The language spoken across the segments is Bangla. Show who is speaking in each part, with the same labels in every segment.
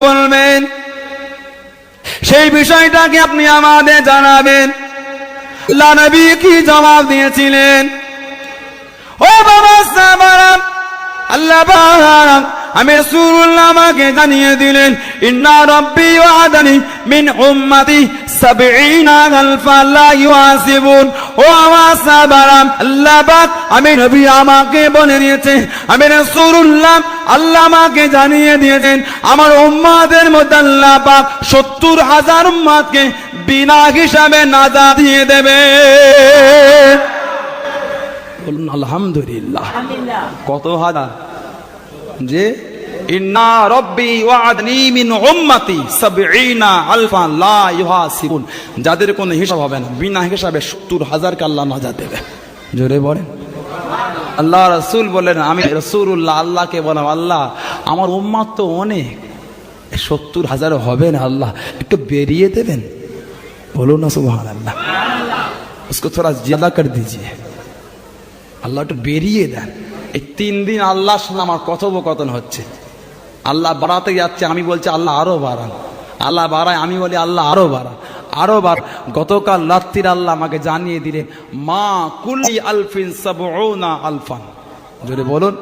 Speaker 1: বলবেন, সেই বিষয়টাকে আপনি আমাদের জানাবেন। আল্লাহ নবী কি জবাব দিয়েছিলেন? ও বাবা সাহাবারা, আল্লাহ পাক আমি রাসূলুল্লাহ আমাকে জানিয়ে দিলেন, ইন্না রাব্বি ওয়া'দানি মিন উম্মতি ৭০,০০০ লা ইউহাসিবুন। ও আমার সাহাবারা, আল্লাহ পাক আমি নবী আমাকে বলে দিয়েছে, আমি রাসূলুল্লাহ আল্লাহ আমাকে জানিয়ে দিয়েছেন আমার উম্মতের মধ্যে আল্লাহ পাক ৭০,০০০ উম্মতকে বিনা হিসাবে নাজাত দিয়ে দেবে। বলুন আলহামদুলিল্লাহ। কত হাজার? যে ইন্না রাব্বি ওয়া'দানি মিন উম্মতি ৭০,০০০ লা ইউহাসিবুন, যাদের কোনো হিসাব হবে না, বিনা হিসাবে ৭০,০০০ কে আল্লাহ নাজাত দেবে। জোরে বলেন। আল্লাহ রাসূল বলেন, আমি রাসূলুল্লাহ আল্লাহকে বললাম, আল্লাহ আমার উম্মত তো অনেক, ৭০,০০০ হবে না, আল্লাহ একটু বেরিয়ে দেবেন। বলুন না সুবহানাল্লাহ। उसको थोड़ा ज्यादा कर दीजिए, আল্লাহ একটু বেরিয়ে দেন। এই ৩ দিন আল্লাহর সাথে আমার কথোপকথন হচ্ছে। আল্লাহ বাড়াতে যাচ্ছে, আমি বলছি আল্লাহ আরো বাড়ান। আল্লাহ বাড়ায়, আমি বলি আল্লাহ আরো বাড়ান, আরো বাড়। গতকাল রাত্রির আল্লাহ আমাকে জানিয়ে দিলেন, মা কুল্লি আলফিন ৭০,০০০। জোরে বলুন,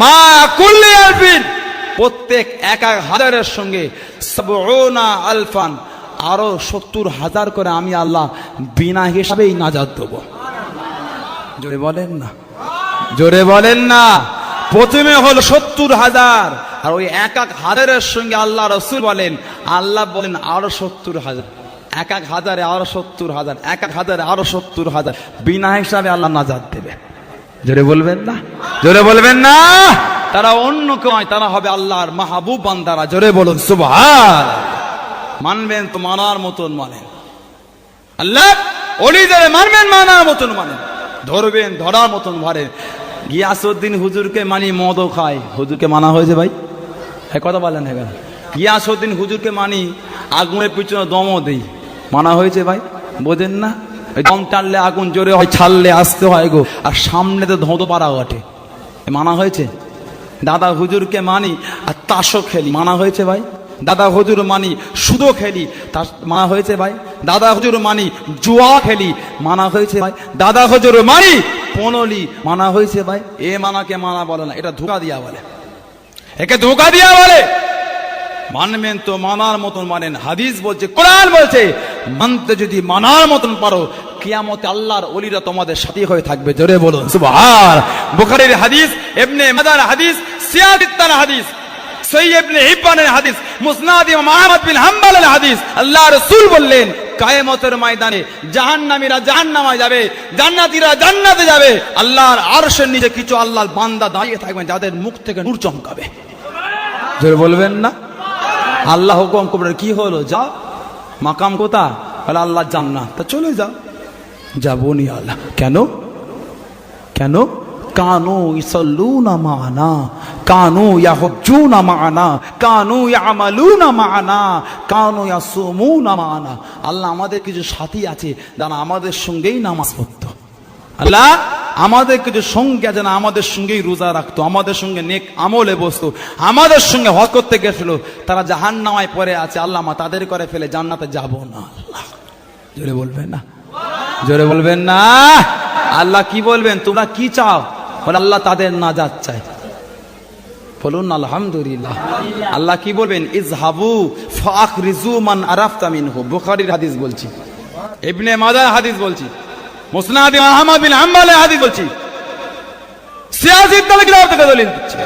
Speaker 1: মা কুল্লি আলফিন, প্রত্যেক ১,০০০-এর সঙ্গে ৭০,০০০ আরো ৭০,০০০ করে আমি আল্লাহ বিনা হিসাবেই নাজাত দেবো। জোরে বলেন না, জোরে বলেন না। প্রথমে হলো ৭০,০০০, আর ওই ১,০০০-এর সঙ্গে আল্লাহ রাসূল বলেন, আল্লাহ বলেন আরো ৭০,০০০, ১,০০০-এ আরো ৭০,০০০, ১,০০০-এ আরো ৭০,০০০, বিনা হিসাবে আল্লাহ নাজাত দেবে। জোরে বলবেন না, জোরে বলবেন না। তারা অন্য কেউ নয়, তারা হবে আল্লাহর মাহবুব বান্দারা। জোরে বলুন সুবহান। মানবেন তো মানার মতন মানেন, আল্লাহ ওলিদের মানবেন মানার মতন মানেন, ধরবেন ধরার মতন ধরেন। গিয়াসউদ্দিন হুজুরকে মানি, মদও খায়, হুজুরকে মানা হয়েছে ভাই? এই কথা বলেন না কেন? গিয়াসউদ্দিন হুজুরকে মানি, আগুনের পিছনে দমও দেই, মানা হয়েছে ভাই? বোঝেন না? দম টানলে আগুন জোরে হয়, ছাড়লে আসতে হয় গো, আর সামনে তো ধোঁতো পাড়া ওঠে, মানা হয়েছে? দাদা হুজুরকে মানি আর তাসও খেলি, মানা হয়েছে ভাই? দাদা হুজুর মানি, সুদও খেলি, তা মানা হয়েছে ভাই? দাদা হুজুর মানি, জুয়া খেলি, মানা হয়েছে ভাই? দাদা হুজুর মানি, পনলি, মানা হয়েছে ভাই? এ মানাকে মানা বলে না, এটা ধোঁকা দিয়া বলে, একে ধোঁকা দিয়া বলে। মানবেন তো মানার মতন মানেন। হাদিস বলছে, কোরআন বলছে, মানতে যদি মানার মতন পারো, কিয়ামতে আল্লাহর ওলিরা তোমাদের সাথী হয়ে থাকবে। জোরে বলুন সুবহান। বুখারীর হাদিস, ইবনে মাজার হাদিস, সিয়াদাত হাদিস, সহিহ ইবনে হিব্বানের হাদিস, মুসনাদ ইমাম আহমদ বিন হাম্বলের হাদিস। আল্লাহ রাসূল বললেন, কিয়ামতের ময়দানে জাহান্নামীরা জাহান্নামে যাবে, জান্নাতীরা জান্নাতে যাবে। আল্লাহর আরশের নিচে কিছু আল্লাহর বান্দা দাঁড়িয়ে থাকবেন, যাদের মুখ থেকে নূর চমকাবে। জোরে বলবেন না। আল্লাহ হুকুম করবেন, কি হলো, যাও। মাকাম কোথায়? বলে আল্লাহ জান্নাত। তা চলে যাও। যাবো নি। আল্লাহ কেন? কেন? কানু ইসাল্লুনা মা'না, কানু ইয়াহুজ্জুনা মা'না, কানু ইয়ামালুনা মা'না, কানু ইয়াসুমুনা মা'না। আল্লাহ আমাদের কিছু সাথী আছে যারা আমাদের সঙ্গেই নামাজ পড়তো। আল্লাহ আমাদের কিছু সঙ্গী আছে না, আমাদের সঙ্গেই রোজা রাখতো, আমাদের সঙ্গে নেক আমলে বসতো, আমাদের সঙ্গে হজ করতে গেছিল। তারা জাহান্নামায় পড়ে আছে, আল্লাহ মা তাদের করে ফেলে জান্নাতে যাব না। আল্লাহ জোরে বলবেন না, জোরে বলবেন না। আল্লাহ কি বলবেন, তোমরা কি চাও? বলে আল্লাহ তাদের নাজাত চায়। বলুন আলহামদুলিল্লাহ। আল্লাহ কি বলবেন, ইযহাবু ফাখরিজু মান আরাফতা মিনহু। বুখারীর হাদিস বলছি, ইবনে মাজাহ হাদিস বলছি, মুসনাদ ইমাম আহমদ বিন হাম্বলের হাদিস বলছি, সিয়াসিত তালিকার থেকে দলিল দিচ্ছি।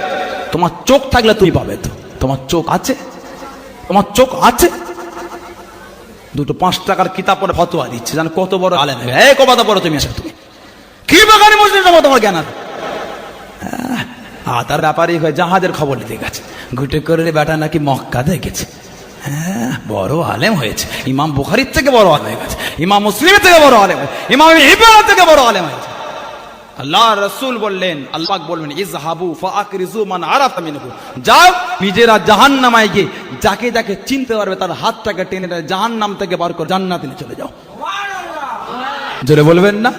Speaker 1: তোমার চোখ থাকলে তুমি পাবে তো? তোমার চোখ আছে? তোমার চোখ আছে? দুটো ৫ টাকার কিতাব পড়ে ফতোয়া দিচ্ছে, জান কত বড় আলেম। এই কথা পড়ো তুমি, আসো তুমি কি বাগানি মুসলিম সমাজ, তোমার জ্ঞান আছে? তার ব্যাপারই হয়ে জাহাজের খবর নিতে গেছে, ঘুটে করে বেটা নাকি মক্কা দেখেছে। হ্যাঁ, বড় আলেম হয়েছে, ইমাম বুখারীর থেকে বড় আলেম হয়ে গেছে, ইমাম মুসলিমের থেকে বড় আলেম, ইমাম ইবনে থেকে বড় আলেম হয়েছে। আল্লাহ রাসূল বললেন, আল্লাহ বলবেন, ইযহাবু ফাআকরিজু মান আরাফা মিনহু। যাও, নিজেরা জাহান্নামায় গিয়ে যাকে যাকে চিনতে পারবে তার হাতটাকে টেনে জাহান্নাম থেকে বার করে জান্নাতে নিয়ে চলে যাও। জোরে বলবেন না,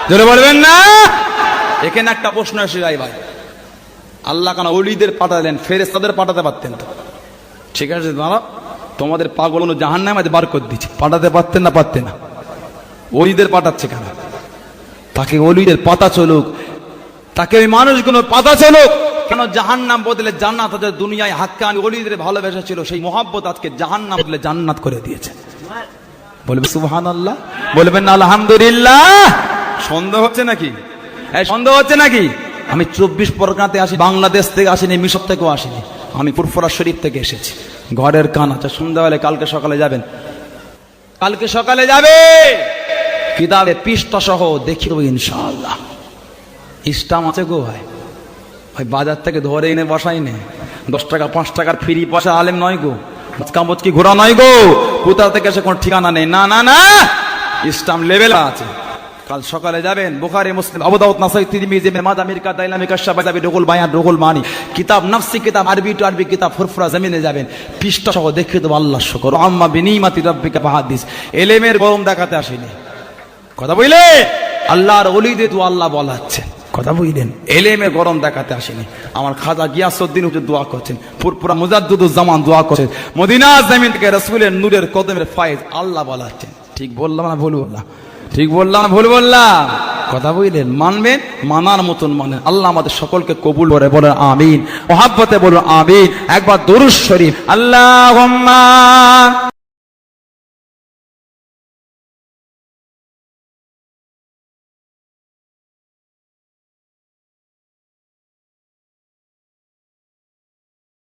Speaker 1: জোরে বলবেন না। এখানে একটা প্রশ্ন এসে যায় ভাই, আল্লাহ কেন ওলিদের পাঠালেন, ফেরেশতাদের পাঠাতে পারতেন তো? ঠিক আছে দাঁড়া, তোমাদের পাগল জাহান্নামে বার করে দিচ্ছে। পাঠাতে পারতেন না? পারতেন না। ওলিদের পাঠাচ্ছে কেন? তাকে ওলিদের পাতা চলুক, তাকে ওই মানুষগুলো পাতা চলুক কেন? জাহান্নাম বদলে জান্নাত। দুনিয়ায় হাক্কানি ওলিদের ভালোবাসা ছিল, সেই মহব্বত আজকে জাহান্নাম বদলে জান্নাত করে দিয়েছে। বলবে সুবহানাল্লাহ, বলবেন না আলহামদুলিল্লাহ? সন্দেহ হচ্ছে নাকি? সন্দেহ হচ্ছে নাকি? আমি 24 পরগনাতে আসি, বাংলাদেশ থেকে আসিনি, মিশর থেকেও আসিনি, আমি ফুরফুরা শরীফ থেকে এসেছি। ঘরের কান আছে, সন্ধ্যাবেলা কালকে সকালে যাবেন, কালকে সকালে যাবে, কিতাবে পৃষ্ঠা সহ দেখিয়ে দেবো ইনশাআল্লাহ। ইস্টাম আছে গো ভাই, ওই বাজার থেকে ধরে এনে বসাই নে, 10 টাকা 5 টাকার ফ্রি পয়সা আলেম নয় গো, কামচকি ঘোরা নয় গো, কোথা থেকে এসে কোনো ঠিকানা নেই। না না না, ইসলাম লেভেল আছে। কাল সকালে যাবেন, বুখারী, মুসলিম, আবু দাউদ, নাসাই, তিরমিজি, ইবনে মাজাহ, মিরকাত, দাইলামি, কাশফাত, রুহুল বায়ান, রুহুল মানি, কিতাব নাফসি, কিতাব আরবি টু আরবি, কিতাব ফুরফুরা জমিনে যাবেন, পৃষ্ঠা সহ দেখিয়ে দেবো। আল্লাহ শুকর, আম্মা বিনিমাতি রাব্বিকা ফাহাদিস। এলেমের গরম দেখাতে আসেনি, কথা বুঝলে? আল্লাহর ওলিদের তো আল্লাহ বলাচ্ছে, কথা বুঝলেন? এলেমের গরম দেখাতে আসেনি। আমার খাজা গিয়াসউদ্দিন হুজুর দোয়া করছেন, ফুরফুরা মুজাদ্দিদুজ্জামান দোয়া করছেন, মদিনা জমিন থেকে রাসূলের নূরের কদমের ফায়েজ আল্লাহ বলাচ্ছেন। ঠিক বললাম না ভুল বললাম? ঠিক বললাম না ভুল বললাম? কথা বুঝলেন? মানবেন, মানার মতন মানেন। আল্লাহ আমাদের সকলকে কবুল করে, বলেন আমিন। মুহাব্বতে বলুন আমিন। একবার দুরূদ শরীফ, আল্লাহুম্মা